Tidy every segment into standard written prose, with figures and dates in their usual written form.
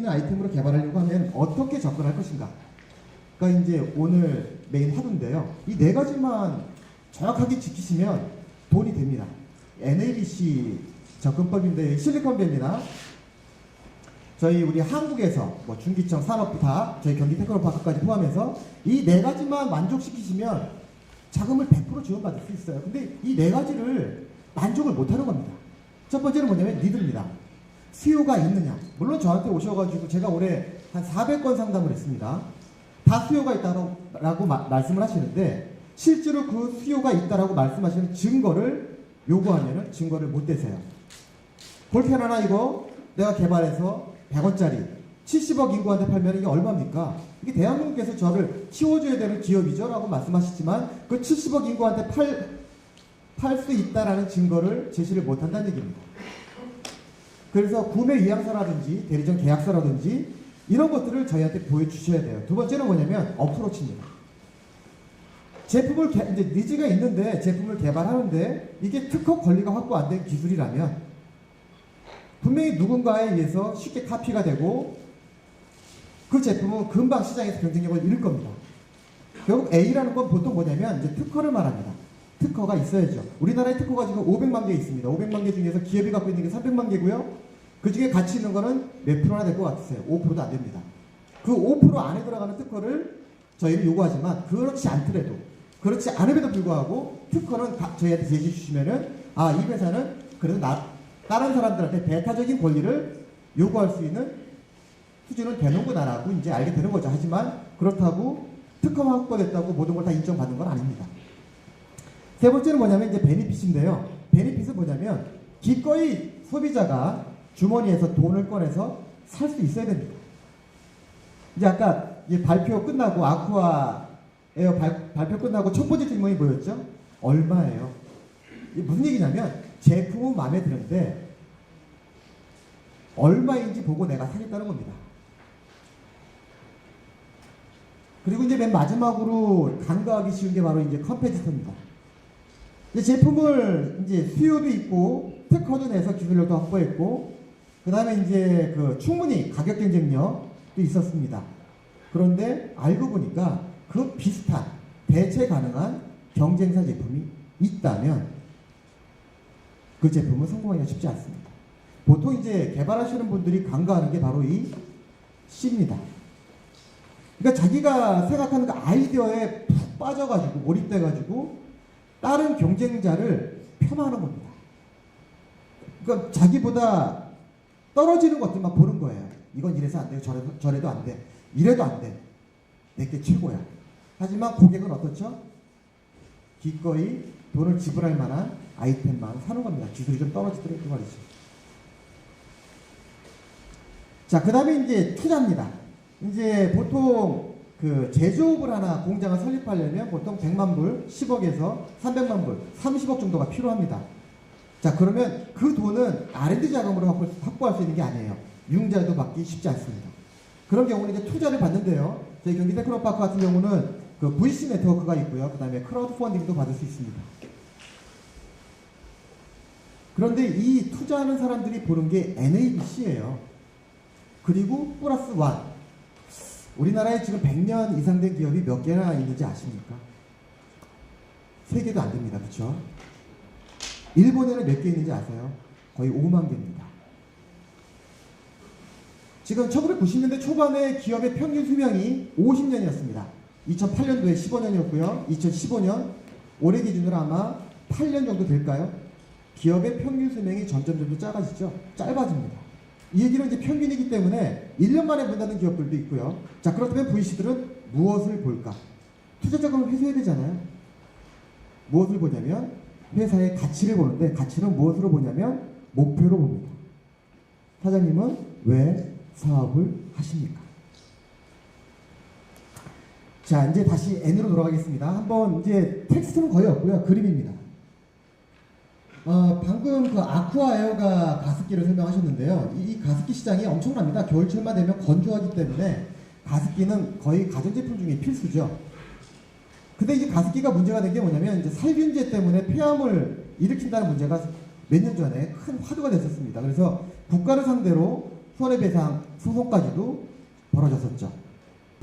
아이템으로 개발하려고 하면 어떻게 접근할 것인가? 그러니까 이제 오늘 메인 화두인데요. 이 네 가지만 정확하게 지키시면 돈이 됩니다. NABC 접근법인데 실리콘밸리나 저희 우리 한국에서 뭐 중기청, 산업부 다 저희 경기 테크노파크까지 포함해서 이 네 가지만 만족시키시면 자금을 100% 지원받을 수 있어요. 근데 이 네 가지를 만족을 못하는 겁니다. 첫 번째는 뭐냐면 니드입니다. 수요가 있느냐. 물론 저한테 오셔가지고 제가 올해 한 400건 상담을 했습니다. 다 수요가 있다라고 말씀을 하시는데 실제로 그 수요가 있다라고 말씀하시는 증거를 요구하면은 증거를 못 대세요. 볼펜 하나 이거 내가 개발해서 100원짜리 70억 인구한테 팔면 이게 얼마입니까? 이게 대한민국에서 저를 키워줘야 되는 기업이죠 라고 말씀하시지만 그 70억 인구한테 팔 수 있다라는 증거를 제시를 못한다는 얘기입니다. 그래서 구매 이양서라든지 대리점 계약서라든지 이런 것들을 저희한테 보여주셔야 돼요. 두 번째는 뭐냐면 어프로치입니다. 제품을 이제 니즈가 있는데 제품을 개발하는데 이게 특허 권리가 확보 안 된 기술이라면 분명히 누군가에 의해서 쉽게 카피가 되고 그 제품은 금방 시장에서 경쟁력을 잃을 겁니다. 결국 A라는 건 보통 뭐냐면 이제 특허를 말합니다. 특허가 있어야죠. 우리나라에 특허가 지금 500만 개 있습니다. 500만 개 중에서 기업이 갖고 있는 게 300만 개고요. 그 중에 가치 있는 거는 몇 프로나 될 것 같으세요? 5%도 안 됩니다. 그 5% 안에 들어가는 특허를 저희는 요구하지만 그렇지 않더라도 그렇지 않음에도 불구하고 특허는 저희한테 제시해 주시면은 아, 이 회사는 그래도 다른 사람들한테 배타적인 권리를 요구할 수 있는 수준은 되는구나라고 이제 알게 되는 거죠. 하지만 그렇다고 특허만 확보됐다고 모든 걸 다 인정받는 건 아닙니다. 세 번째는 뭐냐면 이제 베니핏인데요. 베니핏은 뭐냐면 기꺼이 소비자가 주머니에서 돈을 꺼내서 살 수 있어야 됩니다. 이제 아까 발표 끝나고 아쿠아 에어 발표 끝나고 첫 번째 질문이 뭐였죠? 얼마예요? 이게 무슨 얘기냐면 제품은 마음에 드는데 얼마인지 보고 내가 사겠다는 겁니다. 그리고 이제 맨 마지막으로 간과하기 쉬운 게 바로 이제 컴페티터입니다. 이제 제품을 이제 수요도 있고 특허도 내서 기술력도 확보했고 그 다음에 이제 그 충분히 가격 경쟁력도 있었습니다. 그런데 알고 보니까 그 비슷한 대체 가능한 경쟁사 제품이 있다면 그 제품은 성공하기가 쉽지 않습니다. 보통 이제 개발하시는 분들이 간과하는 게 바로 이 C입니다. 그러니까 자기가 생각하는 그 아이디어에 푹 빠져가지고 몰입돼가지고 다른 경쟁자를 폄하하는 겁니다. 그러니까 자기보다 떨어지는 것들만 보는 거예요. 이건 이래서 안 돼요. 저래도 안 돼. 이래도 안 돼. 내게 최고야. 하지만 고객은 어떻죠? 기꺼이 돈을 지불할 만한 아이템만 사는 겁니다. 기술이 좀 떨어지더라도 말이죠. 자, 그 다음에 이제 투자입니다. 이제 보통 그 제조업을 하나 공장을 설립하려면 보통 100만 불, 10억에서 300만 불, 30억 정도가 필요합니다. 자, 그러면 그 돈은 R&D 자금으로 확보할 수 있는 게 아니에요. 융자도 받기 쉽지 않습니다. 그런 경우는 이제 투자를 받는데요. 저희 경기 테크노파크 같은 경우는 그 VC 네트워크가 있고요. 그 다음에 크라우드 펀딩도 받을 수 있습니다. 그런데 이 투자하는 사람들이 보는 게 NABC예요. 그리고 플러스 원. 우리나라에 지금 100년 이상 된 기업이 몇 개나 있는지 아십니까? 3개도 안 됩니다. 그렇죠? 일본에는 몇 개 있는지 아세요? 거의 5만 개입니다. 지금 1990년대 초반에 기업의 평균 수명이 50년이었습니다. 2008년도에 15년이었고요. 2015년 올해 기준으로 아마 8년 정도 될까요? 기업의 평균 수명이 점점 짧아지죠. 짧아집니다. 이 얘기는 이제 평균이기 때문에 1년 만에 문 닫는 기업들도 있고요. 자, 그렇다면 VC들은 무엇을 볼까? 투자 자금을 회수해야 되잖아요. 무엇을 보냐면 회사의 가치를 보는데 가치는 무엇으로 보냐면 목표로 봅니다. 사장님은 왜 사업을 하십니까? 자, 이제 다시 N으로 돌아가겠습니다. 한번 이제 텍스트는 거의 없고요. 그림입니다. 방금 그 아쿠아 에어가 가습기를 설명하셨는데요. 이 가습기 시장이 엄청납니다. 겨울철만 되면 건조하기 때문에 가습기는 거의 가전제품 중에 필수죠. 근데 이제 가습기가 문제가 된 게 뭐냐면 이제 살균제 때문에 폐암을 일으킨다는 문제가 몇 년 전에 큰 화두가 됐었습니다. 그래서 국가를 상대로 손해배상 소송까지도 벌어졌었죠.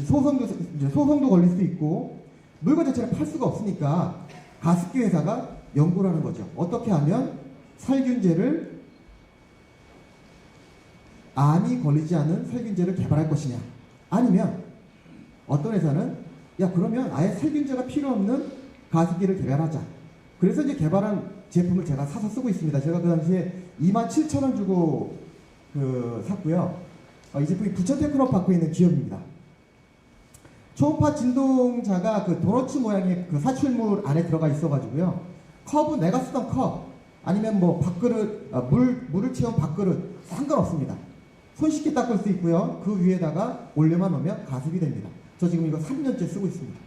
소송도 걸릴 수 있고 물건 자체를 팔 수가 없으니까 가습기 회사가 연구를 하는 거죠. 어떻게 하면 살균제를 암이 걸리지 않는 살균제를 개발할 것이냐. 아니면 어떤 회사는 야 그러면 아예 살균제가 필요 없는 가습기를 개발하자. 그래서 이제 개발한 제품을 제가 사서 쓰고 있습니다. 제가 그 당시에 27,000원 주고 샀고요. 이 제품이 부천 테크노파크에 있는 기업입니다. 초음파 진동자가 그 도너츠 모양의 그 사출물 안에 들어가 있어가지고요. 컵은 내가 쓰던 컵 아니면 뭐 밥그릇 물을 채운 밥그릇 상관없습니다. 손쉽게 닦을 수 있고요. 그 위에다가 올려만 놓으면 가습이 됩니다. 저 지금 이거 3년째 쓰고 있습니다.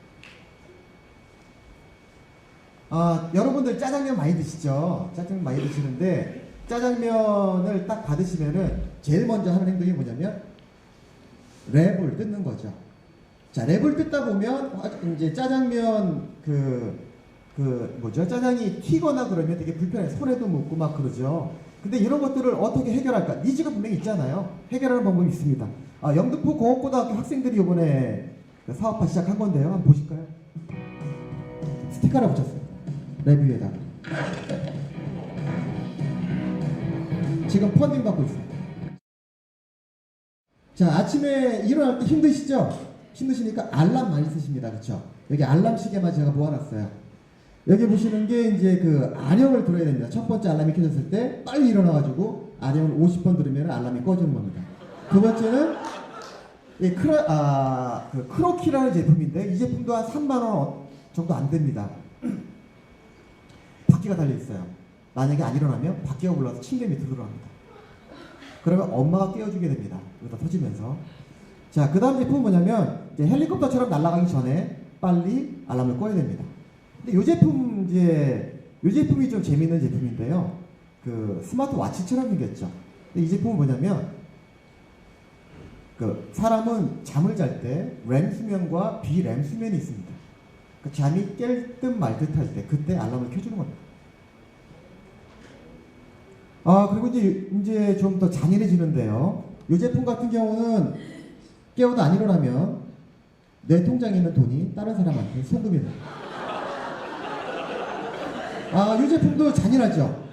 여러분들 짜장면 많이 드시죠? 짜장면 많이 드시는데 짜장면을 딱 받으시면은 제일 먼저 하는 행동이 뭐냐면 랩을 뜯는 거죠. 자, 랩을 뜯다 보면 이제 짜장면 짜장이 튀거나 그러면 되게 불편해. 손에도 묻고 막 그러죠. 근데 이런 것들을 어떻게 해결할까? 니즈가 분명히 있잖아요. 해결하는 방법이 있습니다. 영등포 공업고등학교 학생들이 이번에 사업화 시작한 건데요. 한번 보실까요? 스티커를 붙였어요. 랩 위에다가. 지금 펀딩 받고 있어요. 자, 아침에 일어날 때 힘드시죠? 힘드시니까 알람 많이 쓰십니다. 그렇죠? 여기 알람 시계만 제가 모아놨어요. 여기 보시는 게 이제 그 아령을 들어야 됩니다. 첫 번째 알람이 켜졌을 때 빨리 일어나가지고 아령을 50번 들으면 알람이 꺼지는 겁니다. 두 번째는 크로키라는 제품인데 이 제품도 한 3만원 정도 안 됩니다. 바퀴가 달려있어요. 만약에 안 일어나면 바퀴가 올라와서 침대 밑으로 들어갑니다. 그러면 엄마가 깨워주게 됩니다. 이거 다 터지면서. 자, 그 다음 제품은 뭐냐면 이제 헬리콥터처럼 날아가기 전에 빨리 알람을 꺼야 됩니다. 근데 이 제품이 좀 재밌는 제품인데요. 그 스마트워치처럼 생겼죠. 근데 이 제품은 뭐냐면 사람은 잠을 잘 때 렘 수면과 비렘 수면이 있습니다. 잠이 깰 듯 말 듯 할 때 그때 알람을 켜주는 겁니다. 그리고 이제 좀 더 잔인해지는데요. 이 제품 같은 경우는 깨워도 안 일어나면 내 통장에 있는 돈이 다른 사람한테 송금이 됩니다. 이 제품도 잔인하죠.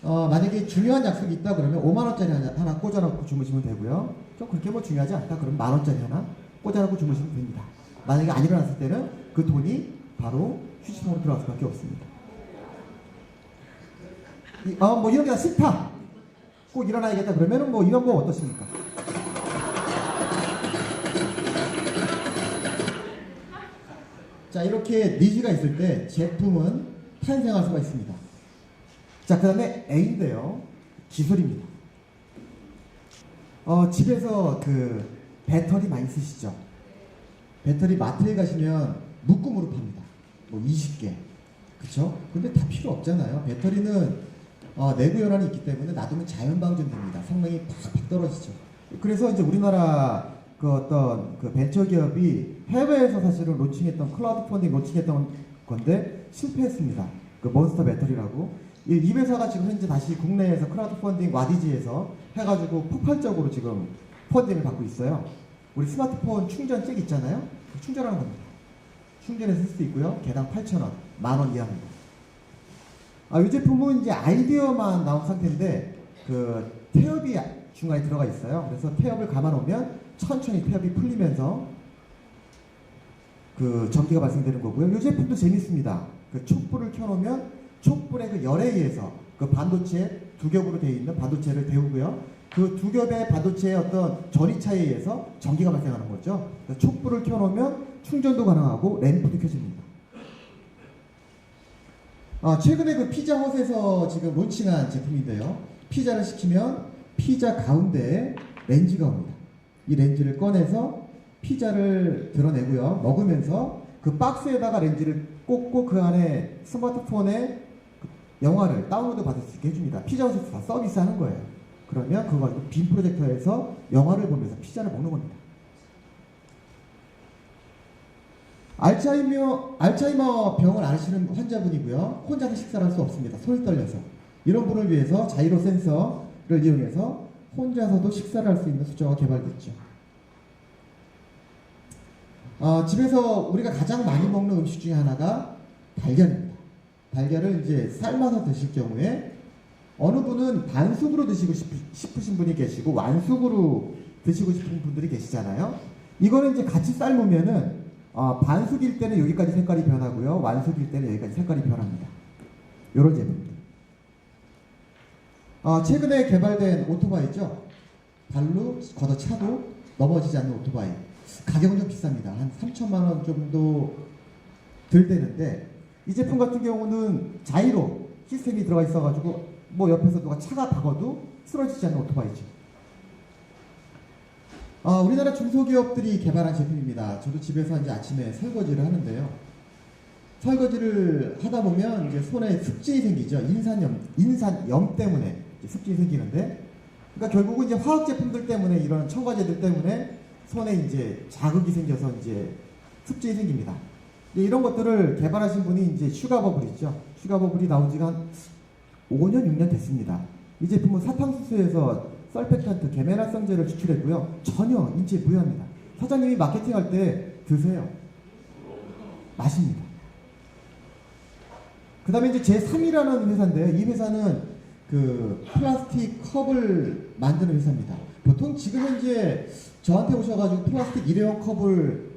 만약에 중요한 약속이 있다 그러면 5만원짜리 하나 꽂아놓고 주무시면 되고요. 좀 그렇게 뭐 중요하지 않다 그러면 만원짜리 하나 꽂아놓고 주무시면 됩니다. 만약에 안 일어났을 때는 그 돈이 바로 휴지통으로 들어갈 수밖에 없습니다. 뭐 이런 게 다 싫다. 꼭 일어나야겠다 그러면은 뭐 이런 거 어떻습니까? 자, 이렇게 니즈가 있을 때 제품은 탄생할 수가 있습니다. 자, 그 다음에 A인데요. 기술입니다. 집에서 배터리 많이 쓰시죠? 배터리 마트에 가시면 묶음으로 팝니다. 뭐 20개. 그쵸? 근데 다 필요 없잖아요. 배터리는 내구 연한이 있기 때문에 놔두면 자연 방전됩니다. 성능이 팍팍 떨어지죠. 그래서 이제 우리나라 벤처 기업이 해외에서 사실은 클라우드 펀딩 론칭했던 건데 실패했습니다. 몬스터 배터리라고. 이 회사가 지금 현재 다시 국내에서 클라우드 펀딩 와디지에서 해가지고 폭발적으로 지금 펀딩을 받고 있어요. 우리 스마트폰 충전 잭 있잖아요. 충전하는 겁니다. 충전해서 쓸 수 있고요. 개당 8,000원, 만원 이하입니다. 이 제품은 이제 아이디어만 나온 상태인데 태엽이 중간에 들어가 있어요. 그래서 태엽을 감아놓으면 천천히 태엽이 풀리면서 전기가 발생되는 거고요. 이 제품도 재밌습니다. 촛불을 켜놓으면 촛불의 열에 의해서 반도체 두 겹으로 되어 있는 반도체를 데우고요. 그 두 겹의 반도체의 어떤 전이차에 의해서 전기가 발생하는 거죠. 촛불을 켜놓으면 충전도 가능하고 램프도 켜집니다. 최근에 피자헛에서 지금 론칭한 제품인데요. 피자를 시키면 피자 가운데에 렌즈가 옵니다. 이 렌즈를 꺼내서 피자를 드러내고요. 먹으면서 그 박스에다가 렌즈를 꽂고 그 안에 스마트폰에 영화를 다운로드 받을 수 있게 해줍니다. 피자헛에서 다 서비스하는 거예요. 그러면 그거 가지고 빔 프로젝터에서 영화를 보면서 피자를 먹는 겁니다. 알츠하이머 병을 앓으시는 환자분이고요. 혼자서 식사를 할 수 없습니다. 손이 떨려서. 이런 분을 위해서 자이로 센서를 이용해서 혼자서도 식사를 할 수 있는 수저가 개발됐죠. 집에서 우리가 가장 많이 먹는 음식 중에 하나가 달걀입니다. 달걀을 이제 삶아서 드실 경우에 어느 분은 반숙으로 드시고 싶으신 분이 계시고 완숙으로 드시고 싶은 분들이 계시잖아요. 이거는 이제 같이 삶으면은 반숙일 때는 여기까지 색깔이 변하고요. 완숙일 때는 여기까지 색깔이 변합니다. 이런 제품입니다. 최근에 개발된 오토바이죠. 발로 걷어차도 넘어지지 않는 오토바이. 가격은 좀 비쌉니다. 한 3천만 원 정도 들 되는데 이 제품 같은 경우는 자이로 시스템이 들어가 있어가지고 뭐 옆에서 누가 차가 박아도 쓰러지지 않는 오토바이죠. 우리나라 중소기업들이 개발한 제품입니다. 저도 집에서 이제 아침에 설거지를 하는데요. 설거지를 하다 보면 이제 손에 습진이 생기죠. 인산염 때문에 습진이 생기는데, 그러니까 결국은 이제 화학 제품들 때문에 이런 첨가제들 때문에 손에 이제 자극이 생겨서 이제 습진이 생깁니다. 이런 것들을 개발하신 분이 이제 슈가버블이죠. 슈가버블이 나온 지가 한 5년, 6년 됐습니다. 이 제품은 사탕수수에서 설페탄트, 계면활성제를 추출했고요. 전혀 인체에 무해합니다. 사장님이 마케팅할 때 드세요. 맛입니다. 그 다음에 이제 제3이라는 회사인데 이 회사는 그 플라스틱 컵을 만드는 회사입니다. 보통 지금 현재 저한테 오셔가지고 플라스틱 일회용 컵을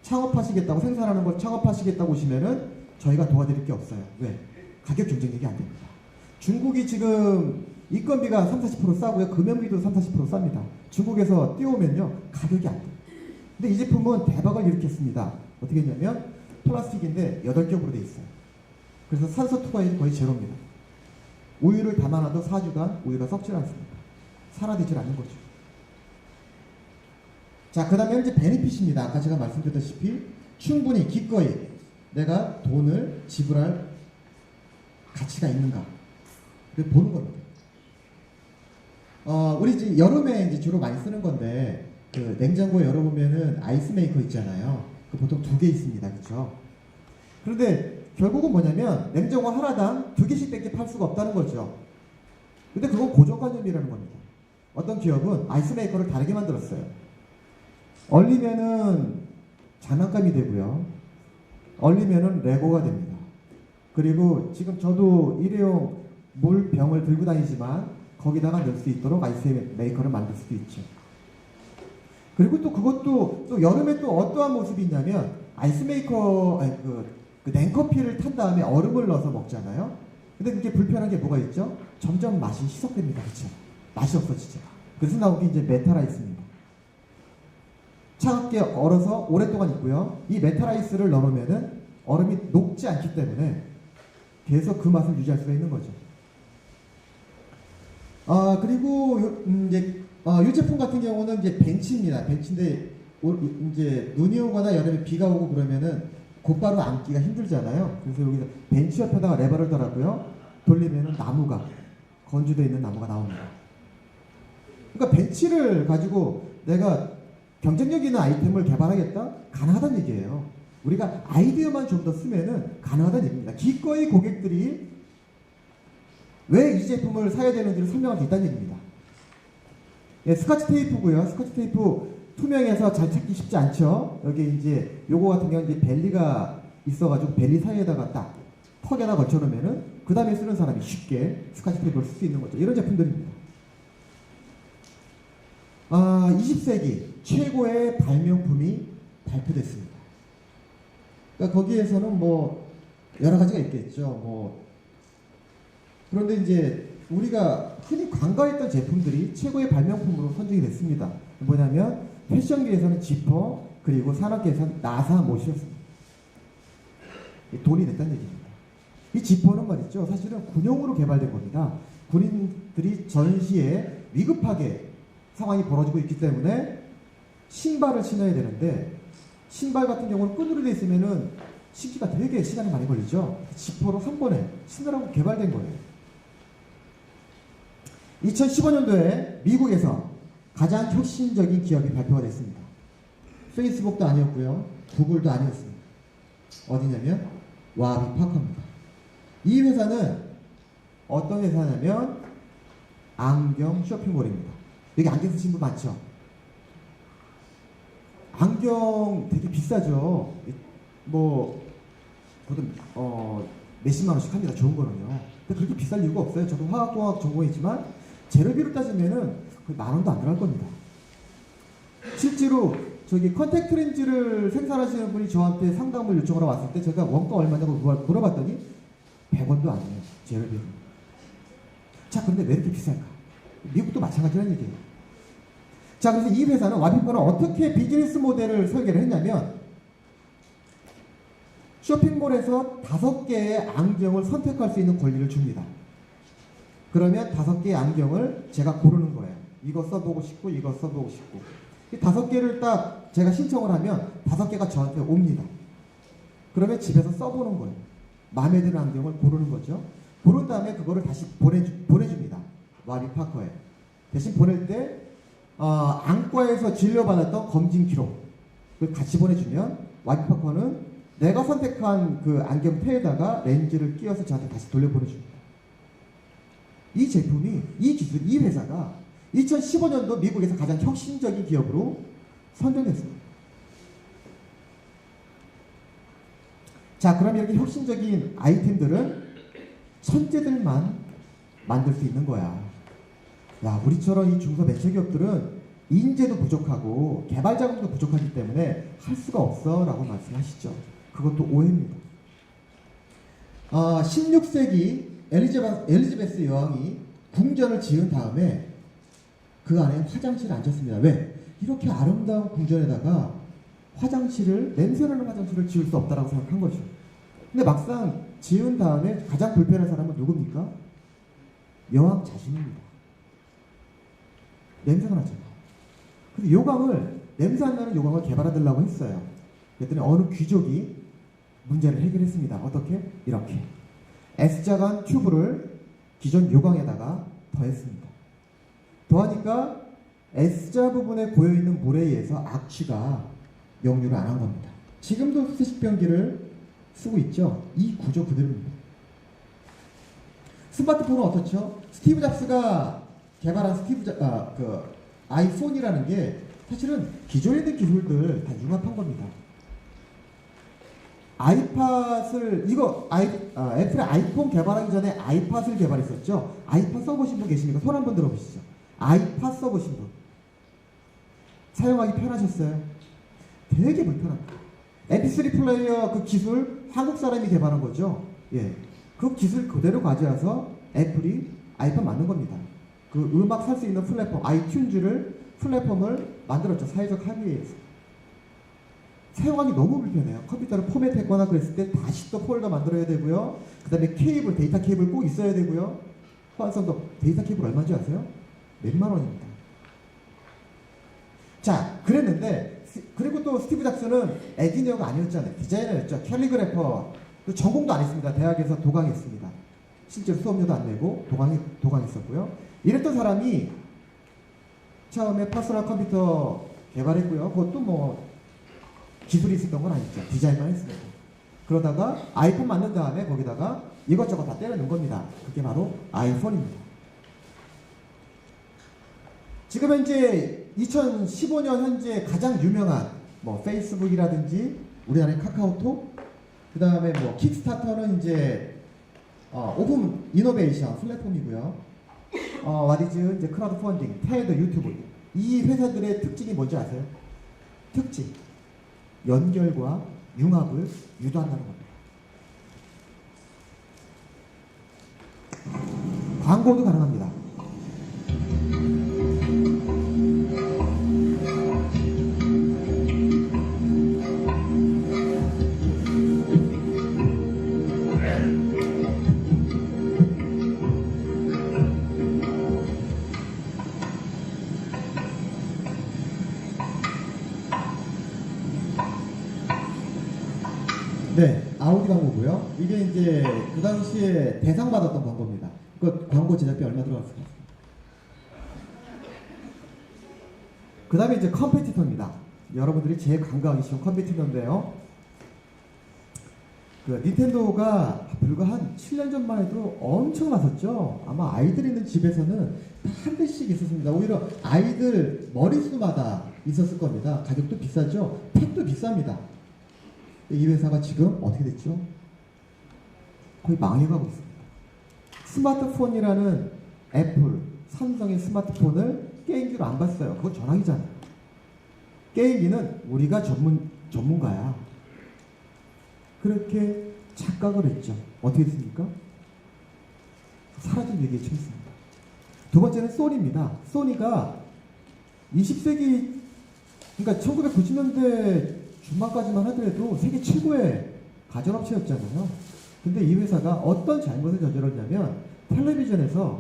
창업하시겠다고 생산하는 걸 창업하시겠다고 오시면은 저희가 도와드릴 게 없어요. 왜? 가격 경쟁력이 안 됩니다. 중국이 지금 인건비가 30-40% 싸고요. 금연비도 30-40% 쌉니다. 중국에서 띄우면요 가격이 안 돼요. 근데 이 제품은 대박을 일으켰습니다. 어떻게 했냐면 플라스틱인데 8겹으로 되어 있어요. 그래서 산소 투과율이 거의 제로입니다. 우유를 담아놔도 4주간 우유가 썩질 않습니다. 산화되질 않는 거죠. 자, 그 다음에 이제 베니핏입니다. 아까 제가 말씀드렸다시피 충분히 기꺼이 내가 돈을 지불할 가치가 있는가 보는 겁니다. 우리 이제 여름에 이제 주로 많이 쓰는 건데 그 냉장고에 열어보면은 아이스메이커 있잖아요. 그 보통 2개 있습니다. 그렇죠? 그런데 결국은 뭐냐면 냉장고 하나당 2개씩밖에 팔 수가 없다는 거죠. 근데 그건 고정관념이라는 겁니다. 어떤 기업은 아이스메이커를 다르게 만들었어요. 얼리면은 장난감이 되고요. 얼리면은 레고가 됩니다. 그리고 지금 저도 일회용 물병을 들고 다니지만 거기다가 넣을 수 있도록 아이스메이커를 만들 수도 있죠. 그리고 또 그것도 또 여름에 또 어떠한 모습이 있냐면 아이스메이커 그 냉커피를 탄 다음에 얼음을 넣어서 먹잖아요. 근데 그게 불편한 게 뭐가 있죠? 점점 맛이 희석됩니다. 그렇죠? 맛이 없어지죠. 그래서 나온 게 이제 메탈아이스입니다. 차갑게 얼어서 오랫동안 있고요. 이 메탈아이스를 넣으면은 얼음이 녹지 않기 때문에 계속 그 맛을 유지할 수가 있는 거죠. 그리고 이 제품 같은 경우는 이제 벤치입니다. 벤치인데 이제 눈이 오거나 여름에 비가 오고 그러면은 곧바로 앉기가 힘들잖아요. 그래서 여기서 벤치 옆에다가 레버를 달았고요. 돌리면은 나무가 건조되어 있는 나무가 나옵니다. 그러니까 벤치를 가지고 내가 경쟁력 있는 아이템을 개발하겠다? 가능하다는 얘기예요. 우리가 아이디어만 좀 더 쓰면은 가능하다는 얘기입니다. 기꺼이 고객들이 왜 이 제품을 사야 되는지를 설명할 수 있다는 얘기입니다. 예, 스카치 테이프고요. 스카치 테이프 투명해서 잘 찾기 쉽지 않죠. 여기 이제 요거 같은 경우는 이제 벨리가 있어가지고 벨리 사이에다가 딱 턱에다 걸쳐놓으면은 그 다음에 쓰는 사람이 쉽게 스카치 테이프를 쓸 수 있는 거죠. 이런 제품들입니다. 20세기 최고의 발명품이 발표됐습니다. 그러니까 거기에서는 뭐 여러 가지가 있겠죠. 그런데 이제 우리가 흔히 간과했던 제품들이 최고의 발명품으로 선정이 됐습니다. 뭐냐면 패션계에서는 지퍼, 그리고 산업계에서는 나사 못이었습니다. 돈이 됐다는 얘기입니다. 이 지퍼는 말이죠. 사실은 군용으로 개발된 겁니다. 군인들이 전시에 위급하게 상황이 벌어지고 있기 때문에 신발을 신어야 되는데 신발 같은 경우는 끈으로 되어 있으면은 신기가 되게 시간이 많이 걸리죠. 지퍼로 한 번에 신으라고 개발된 거예요. 2015년도에 미국에서 가장 혁신적인 기업이 발표가 됐습니다. 페이스북도 아니었고요. 구글도 아니었습니다. 어디냐면 와비 파커입니다. 이 회사는 어떤 회사냐면 안경 쇼핑몰입니다. 여기 안경 쓰신 분 많죠? 안경 되게 비싸죠? 뭐, 보통, 몇십만 원씩 합니다. 좋은 거는요. 근데 그렇게 비쌀 이유가 없어요. 저도 화학공학 전공했지만, 재료비로 따지면은 거의 만 원도 안 들어갈 겁니다. 실제로, 저기 컨택트 렌즈를 생산하시는 분이 저한테 상담을 요청하러 왔을 때 제가 원가 얼마냐고 물어봤더니 100원도 안 해요. 재료비로. 자, 그런데 왜 이렇게 비쌀까? 미국도 마찬가지라는 얘기예요. 자, 그래서 이 회사는 와비퍼는 어떻게 비즈니스 모델을 설계를 했냐면 쇼핑몰에서 5개의 안경을 선택할 수 있는 권리를 줍니다. 그러면 5개의 안경을 제가 고르는 거예요. 이거 써보고 싶고 이거 써보고 싶고 이 5개를 딱 제가 신청을 하면 5개가 저한테 옵니다. 그러면 집에서 써보는 거예요. 마음에 드는 안경을 고르는 거죠. 고른 다음에 그거를 다시 보내줍니다. 와비파커에. 대신 보낼 때 안과에서 진료받았던 검진 기록을 같이 보내주면 와비파커는 내가 선택한 그 안경테에다가 렌즈를 끼워서 저한테 다시 돌려보내줍니다. 이 제품이, 이 기술, 이 회사가 2015년도 미국에서 가장 혁신적인 기업으로 선정됐습니다. 자, 그럼 이렇게 혁신적인 아이템들은 천재들만 만들 수 있는 거야. 야, 우리처럼 이 중소벤처기업들은 인재도 부족하고 개발 자금도 부족하기 때문에 할 수가 없어 라고 말씀하시죠. 그것도 오해입니다. 16세기 엘리자베스 여왕이 궁전을 지은 다음에 그 안에 화장실을 안 쳤습니다. 왜? 이렇게 아름다운 궁전에다가 냄새나는 화장실을 지을 수 없다라고 생각한 거죠. 근데 막상 지은 다음에 가장 불편한 사람은 누굽니까? 여왕 자신입니다. 냄새가 나잖아요. 근데 요강을, 냄새 안 나는 요강을 개발하려고 했어요. 그랬더니 어느 귀족이 문제를 해결했습니다. 어떻게? 이렇게. S자간 튜브를 기존 요강에다가 더했습니다. 더하니까 S자 부분에 고여있는 물에 의해서 악취가 역류를 안 한 겁니다. 지금도 수세식변기를 쓰고 있죠. 이 구조 그대로입니다. 스마트폰은 어떻죠? 스티브 잡스가 개발한 아이폰이라는 게 사실은 기존에 있는 기술들 다 융합한 겁니다. 애플의 아이폰 개발하기 전에 아이팟을 개발했었죠. 아이팟 써보신 분 계십니까? 손 한번 들어보시죠. 아이팟 써보신 분. 사용하기 편하셨어요? 되게 불편합니다. MP3 플레이어 그 기술 한국 사람이 개발한 거죠. 예, 그 기술 그대로 가져와서 애플이 아이팟 만든 겁니다. 그 음악 살 수 있는 플랫폼 플랫폼을 만들었죠. 사회적 합의에서. 사용하기 너무 불편해요. 컴퓨터를 포맷했거나 그랬을 때 다시 또 폴더 만들어야 되고요. 그 다음에 데이터 케이블 꼭 있어야 되고요. 호환성도 데이터 케이블 얼마인지 아세요? 몇만 원입니다. 자, 그랬는데 그리고 또 스티브 잡스는 엔지니어가 아니었잖아요. 디자이너였죠. 캘리그래퍼. 전공도 안 했습니다. 대학에서 도강했습니다. 실제로 수업료도 안 내고 도강했었고요. 이랬던 사람이 처음에 퍼스널 컴퓨터 개발했고요. 그것도 뭐 기술이 있었던 건 아니죠. 디자인만 했습니다. 그러다가 아이폰 만든 다음에 거기다가 이것저것 다 때려 넣은 겁니다. 그게 바로 아이폰입니다. 지금 현재 2015년 현재 가장 유명한 뭐 페이스북이라든지 우리나라의 카카오톡, 그 다음에 뭐 킥스타터는 이제 오픈 이노베이션 플랫폼이고요. 와디즈 이제 크라우드 펀딩, 테드, 유튜브. 이 회사들의 특징이 뭔지 아세요? 특징. 연결과 융합을 유도한다는 겁니다. 광고도 가능합니다. 네, 아우디 광고고요. 이게 이제 그 당시에 대상 받았던 광고입니다. 그 광고 제작비 얼마 들어갔을까요? 그 다음에 이제 컴페티터입니다. 여러분들이 제일 간과하기 쉬운 컴페티터인데요. 그 닌텐도가 불과 한 7년 전만 해도 엄청 나섰죠. 아마 아이들 있는 집에서는 한 대씩 있었습니다. 오히려 아이들 머릿수마다 있었을 겁니다. 가격도 비싸죠. 팩도 비쌉니다. 이 회사가 지금 어떻게 됐죠? 거의 망해가고 있습니다. 스마트폰이라는 애플, 삼성의 스마트폰을 게임기로 안 봤어요. 그건 전화기잖아요. 게임기는 우리가 전문가야. 그렇게 착각을 했죠. 어떻게 됐습니까? 사라진 위기에 처했습니다. 두 번째는 소니입니다. 소니가 20세기, 그러니까 1990년대 중반까지만 하더라도 세계 최고의 가전업체였잖아요. 근데 이 회사가 어떤 잘못을 저질렀냐면 텔레비전에서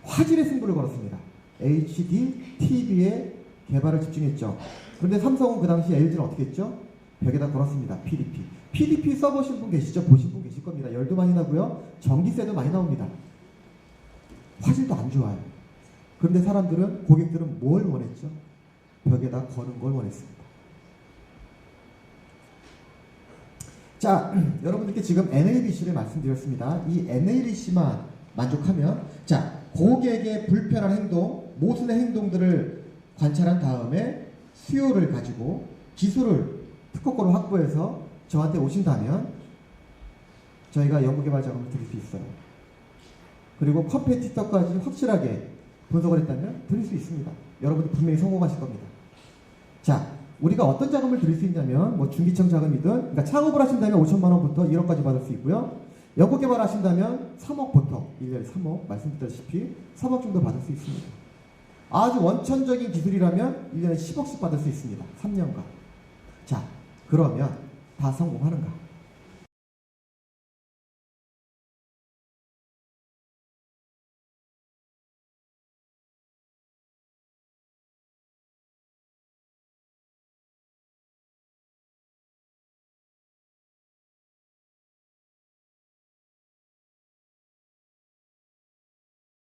화질의 승부를 걸었습니다. HD, TV의 개발을 집중했죠. 그런데 삼성은 그 당시 LG는 어떻게 했죠? 벽에다 걸었습니다. PDP. PDP 써보신 분 계시죠? 보신 분 계실 겁니다. 열도 많이 나고요. 전기세도 많이 나옵니다. 화질도 안 좋아요. 그런데 사람들은, 고객들은 뭘 원했죠? 벽에다 거는 걸 원했습니다. 자, 여러분들께 지금 NABC를 말씀드렸습니다. 이 NABC만 만족하면, 자, 고객의 불편한 행동, 모순의 행동들을 관찰한 다음에 수요를 가지고 기술을 특허권을 확보해서 저한테 오신다면 저희가 연구개발 자금을 드릴 수 있어요. 그리고 컴페티터까지 확실하게 분석을 했다면 드릴 수 있습니다. 여러분들 분명히 성공하실 겁니다. 자, 우리가 어떤 자금을 드릴 수 있냐면 뭐 중기청 자금이든, 그러니까 창업을 하신다면 5천만 원부터 1억까지 받을 수 있고요. 연구개발 하신다면 3억부터 1년에 3억, 말씀드렸다시피 3억 정도 받을 수 있습니다. 아주 원천적인 기술이라면 1년에 10억씩 받을 수 있습니다. 3년간. 자, 그러면 다 성공하는가?